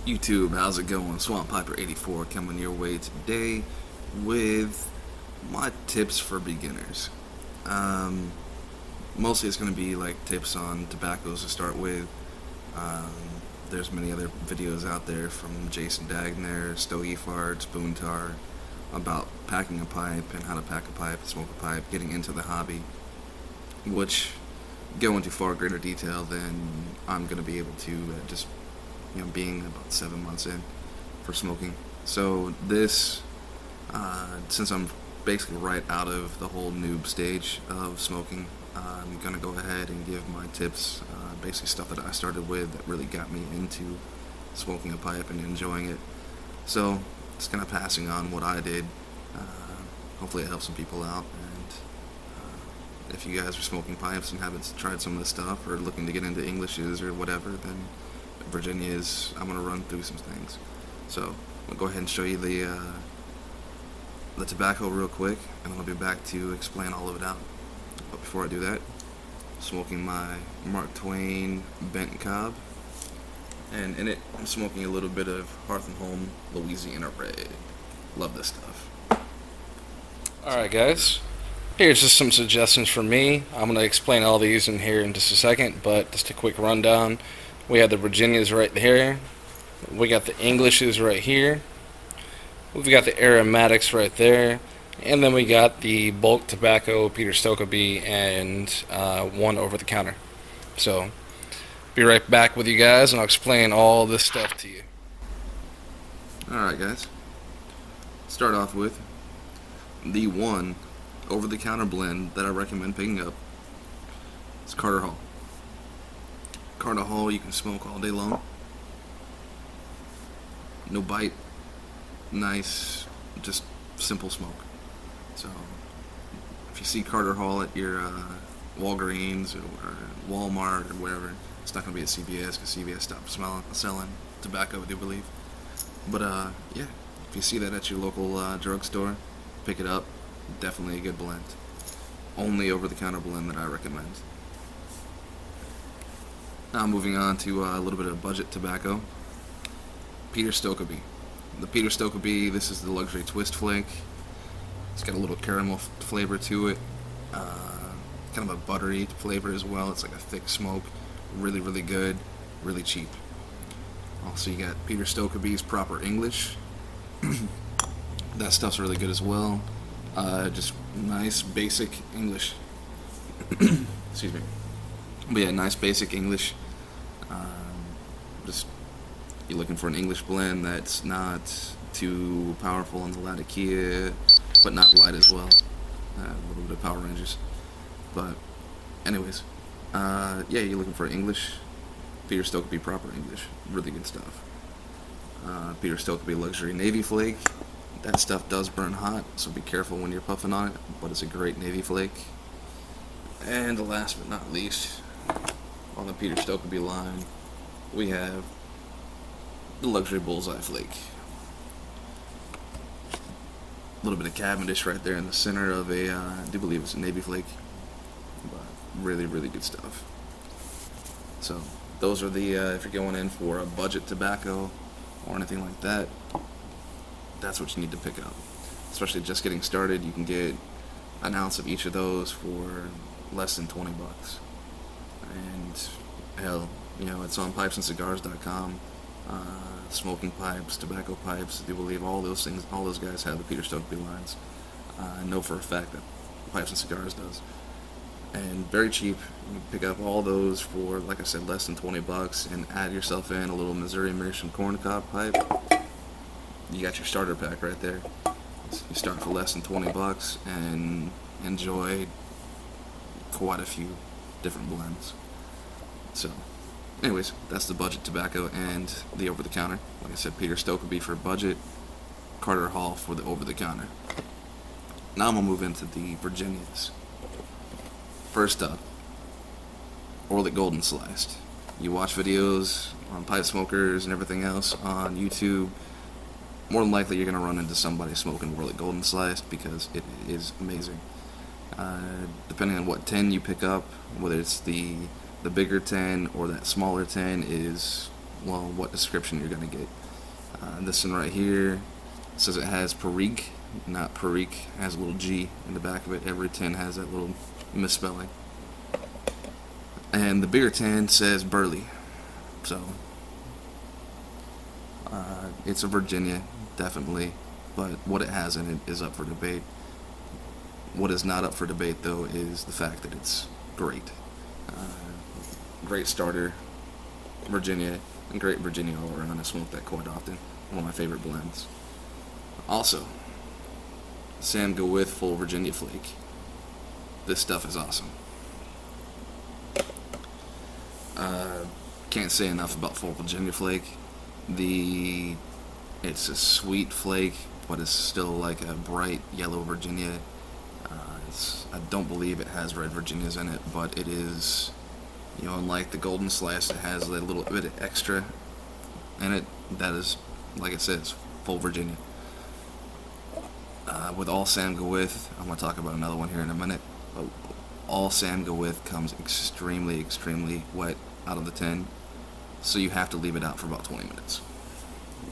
YouTube, how's it going? Swamp Piper 84 coming your way today with my tips for beginners. Um, Mostly it's going to be like tips on tobaccos to start with. Um, there's many other videos out there from Jason Dagner, Stogie Farts, Boontar about packing a pipe and how to pack a pipe, smoke a pipe, getting into the hobby, which go into far greater detail than I'm going to be able to just being about 7 months in for smoking. So this, since I'm basically right out of the whole noob stage of smoking, I'm gonna go ahead and give my tips, basically stuff that I started with that really got me into smoking a pipe and enjoying it. So just kind of passing on what I did. Hopefully it helps some people out, and if you guys are smoking pipes and haven't tried some of this stuff or looking to get into Englishes or whatever, then Virginia is, I'm going to run through some things. So I'll go ahead and show you the tobacco real quick, and I'll be back to explain all of it out. But before I do that, smoking my Mark Twain Bent Cob, and in it I'm smoking a little bit of Hearth and Home Louisiana Red. Love this stuff. Alright guys, here's just some suggestions from me. I'm going to explain all these in here in just a second, but just a quick rundown. We have the Virginias right here. We got the Englishes right here. We've got the Aromatics right there. And then we got the bulk tobacco, Peter Stokkebye, and one over the counter. So, be right back with you guys, and I'll explain all this stuff to you. Alright guys, start off with the one over the counter blend that I recommend picking up. It's Carter Hall. Carter Hall you can smoke all day long. No bite. Nice, just simple smoke. So if you see Carter Hall at your Walgreens or Walmart or wherever, it's not going to be at CVS because CVS stopped selling tobacco, I do believe. But yeah, if you see that at your local drugstore, pick it up. Definitely a good blend. Only over-the-counter blend that I recommend. Now moving on to a little bit of budget tobacco. Peter Stokkebye. The Peter Stokkebye, this is the luxury twist flake. It's got a little caramel flavor to it. Kind of a buttery flavor as well. It's like a thick smoke. Really, really good. Really cheap. Also, you got Peter Stokkebye's Proper English. That stuff's really good as well. Just nice basic English. Excuse me. But yeah, nice basic English. Just you're looking for an English blend that's not too powerful on the Latakia, but not light as well. A little bit of Power Rangers. But anyways, yeah, you're looking for English. Peter Stokkebye Proper English. Really good stuff. Peter Stokkebye Luxury Navy Flake. That stuff does burn hot, so be careful when you're puffing on it, but it's a great Navy Flake. And last but not least, on the Peter Stokkebye line, we have the Luxury Bullseye Flake. A little bit of Cavendish right there in the center of a, I do believe it's a Navy Flake, but really, really good stuff. So those are the, if you're going in for a budget tobacco or anything like that, that's what you need to pick up. Especially just getting started, you can get an ounce of each of those for less than 20 bucks. And hell, it's on pipesandcigars.com. Smoking pipes, tobacco pipes, I do believe all those things, all those guys have the Peter Stokkebye lines. I know for a fact that Pipes and Cigars does. And very cheap. You can pick up all those for, like I said, less than 20 bucks, and add yourself in a little Missouri Mission corncob pipe. You got your starter pack right there. You start for less than 20 bucks and enjoy quite a few different blends. So anyways, that's the budget tobacco and the over-the-counter. Like I said, Peter Stokkebye for budget, Carter Hall for the over-the-counter. Now I'm going to move into the Virginias. First up, Orlik Golden Sliced. You watch videos on pipe smokers and everything else on YouTube, more than likely you're going to run into somebody smoking Orlik Golden Sliced because it is amazing. Depending on what 10 you pick up, whether it's the bigger 10 or that smaller 10, is well, what description you're going to get. This one right here says it has Perique, not Perique. It has a little G in the back of it. Every tin has that little misspelling. And the beer tin says Burley. So, it's a Virginia, definitely, but what it has in it is up for debate. What is not up for debate, though, is the fact that it's great. Great starter, Virginia, and great Virginia all around. I smoke that quite often. One of my favorite blends. Also, Sam Go With Full Virginia Flake. This stuff is awesome. Can't say enough about Full Virginia Flake. It's a sweet flake, but it's still like a bright yellow Virginia. I don't believe it has red Virginias in it, but it is, unlike the Golden Slice, it has a little bit of extra in it. That is, like it says, full Virginia. With all Sam Go With, I'm going to talk about another one here in a minute, but all Sam Go With comes extremely, extremely wet out of the tin, so you have to leave it out for about 20 minutes.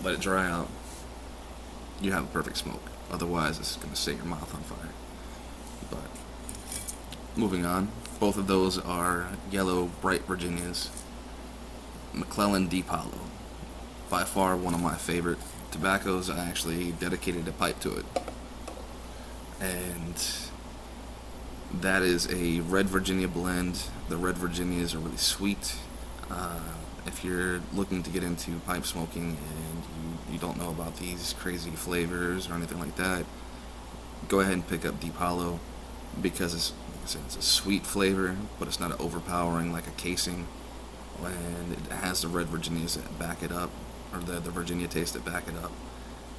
Let it dry out. You have a perfect smoke. Otherwise, it's going to set your mouth on fire. But moving on, both of those are yellow, bright Virginias. McClellan Deep Hollow, by far one of my favorite tobaccos. I actually dedicated a pipe to it, and that is a red Virginia blend. The red Virginias are really sweet. If you're looking to get into pipe smoking and you don't know about these crazy flavors or anything like that, go ahead and pick up Deep Hollow, because it's a sweet flavor, but it's not overpowering like a casing, and it has the red Virginias that back it up, or the Virginia taste that back it up.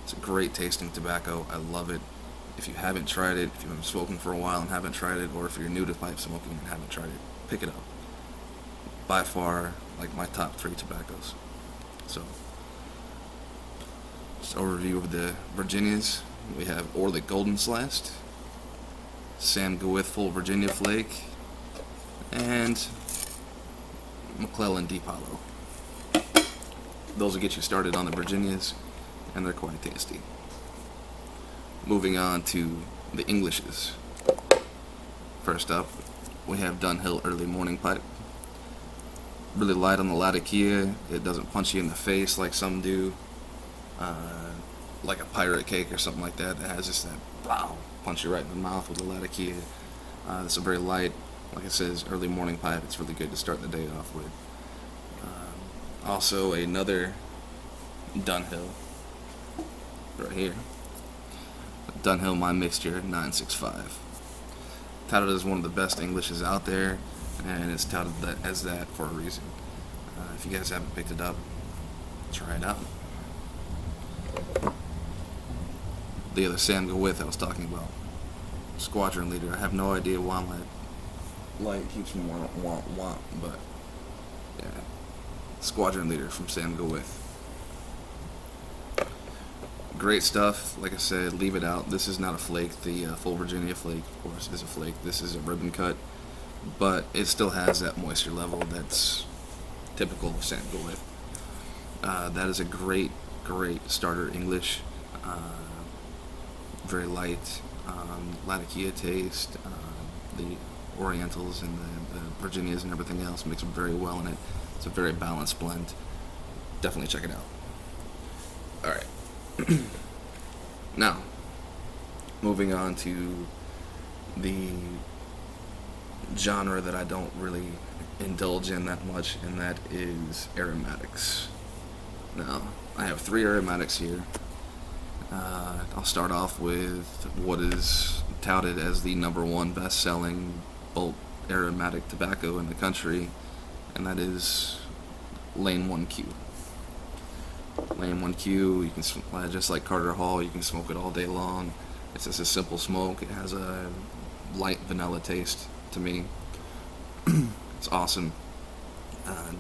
It's a great tasting tobacco. I love it. If you haven't tried it, if you've been smoking for a while and haven't tried it, or if you're new to pipe smoking and haven't tried it, pick it up. By far, like my top 3 tobaccos. So, just overview of the Virginias. We have Orlik Golden Sliced, Sam Go With Full Virginia Flake, and McClellan Deep Hollow. Those will get you started on the Virginias, and they're quite tasty. Moving on to the Englishes. First up, we have Dunhill Early Morning Pipe. Really light on the Latakia. It doesn't punch you in the face like some do, like a pirate cake or something like that has just that wow, punch you right in the mouth with the Latakia. It's a very light, like it says, early morning pipe. It's really good to start the day off with. Also, another Dunhill right here. Dunhill My Mixture 965. Touted as one of the best Englishes out there, and it's touted as that for a reason. If you guys haven't picked it up, try it out. The other Sam Go With I was talking about, Squadron Leader. I have no idea why my light keeps me want, but yeah, Squadron Leader from Sam Go With. Great stuff. Like I said, leave it out. This is not a flake. The Full Virginia Flake, of course, is a flake. This is a ribbon cut, but it still has that moisture level that's typical of Sam Go With. That is a great starter English. Very light, Latakia taste. The Orientals and the Virginias and everything else mix very well in it. It's a very balanced blend. Definitely check it out. Alright. Now, moving on to the genre that I don't really indulge in that much, and that is aromatics. Now, I have 3 aromatics here. I'll start off with what is touted as the #1 best-selling bulk aromatic tobacco in the country, and that is Lane 1Q. Lane 1Q, you can just like Carter Hall, you can smoke it all day long. It's just a simple smoke. It has a light vanilla taste to me. It's awesome,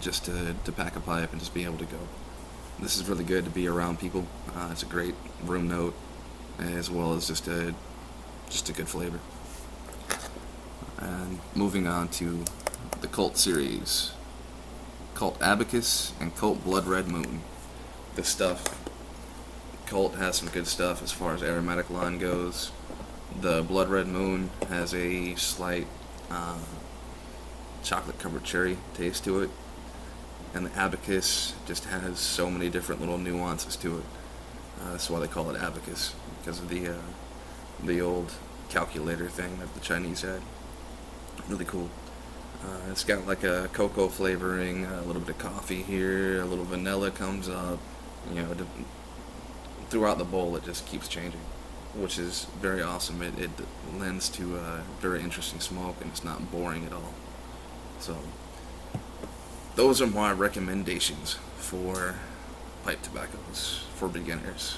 just to pack a pipe and just be able to go. This is really good to be around people. It's a great room note, as well as just a good flavor. And moving on to the Cult series, Cult Abacus and Cult Blood Red Moon. This stuff, Cult has some good stuff as far as aromatic line goes. The Blood Red Moon has a slight chocolate covered cherry taste to it, and the Abacus just has so many different little nuances to it. That's why they call it Abacus, because of the old calculator thing that the Chinese had. Really cool. It's got like a cocoa flavoring, a little bit of coffee here, a little vanilla comes up. You know, throughout the bowl it just keeps changing, which is very awesome. It lends to a very interesting smoke, and it's not boring at all. So those are my recommendations for pipe tobaccos for beginners.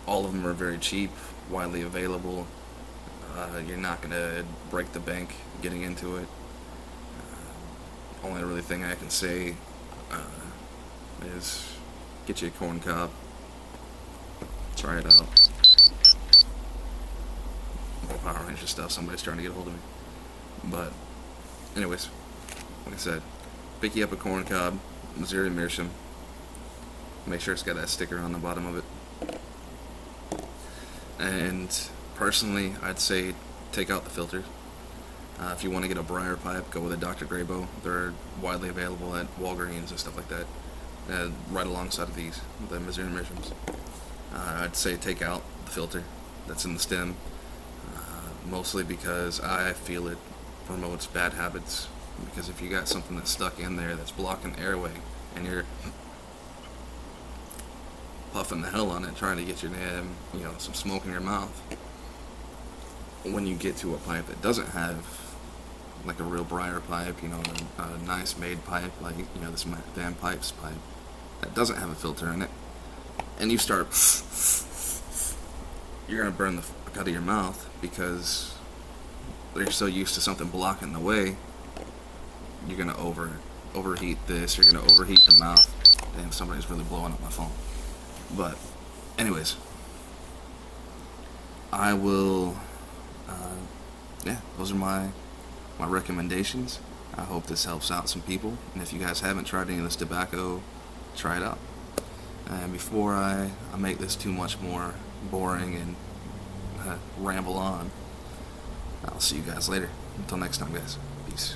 All of them are very cheap, widely available. You're not going to break the bank getting into it. Only really thing I can say is get you a corn cob. Try it out. Power Ranger stuff, somebody's trying to get a hold of me. But, anyways, like I said, pick you up a corn cob, Missouri Meerschaum. Make sure it's got that sticker on the bottom of it. And personally, I'd say take out the filter. If you want to get a briar pipe, go with a Dr. Graybo. They're widely available at Walgreens and stuff like that, right alongside of these, the Missouri Meerschaums. I'd say take out the filter that's in the stem, mostly because I feel it promotes bad habits. Because if you got something that's stuck in there that's blocking the airway, and you're puffing the hell on it, trying to get your some smoke in your mouth, when you get to a pipe that doesn't have like a real briar pipe, a nice made pipe, like this Van Pipes pipe that doesn't have a filter in it, and you start, you're gonna burn the fuck out of your mouth because you're so used to something blocking the way. You're gonna overheat this. You're gonna overheat your mouth. Damn, somebody's really blowing up my phone. But, anyways, I will. Those are my recommendations. I hope this helps out some people. And if you guys haven't tried any of this tobacco, try it out. And before I make this too much more boring and ramble on, I'll see you guys later. Until next time, guys. Peace.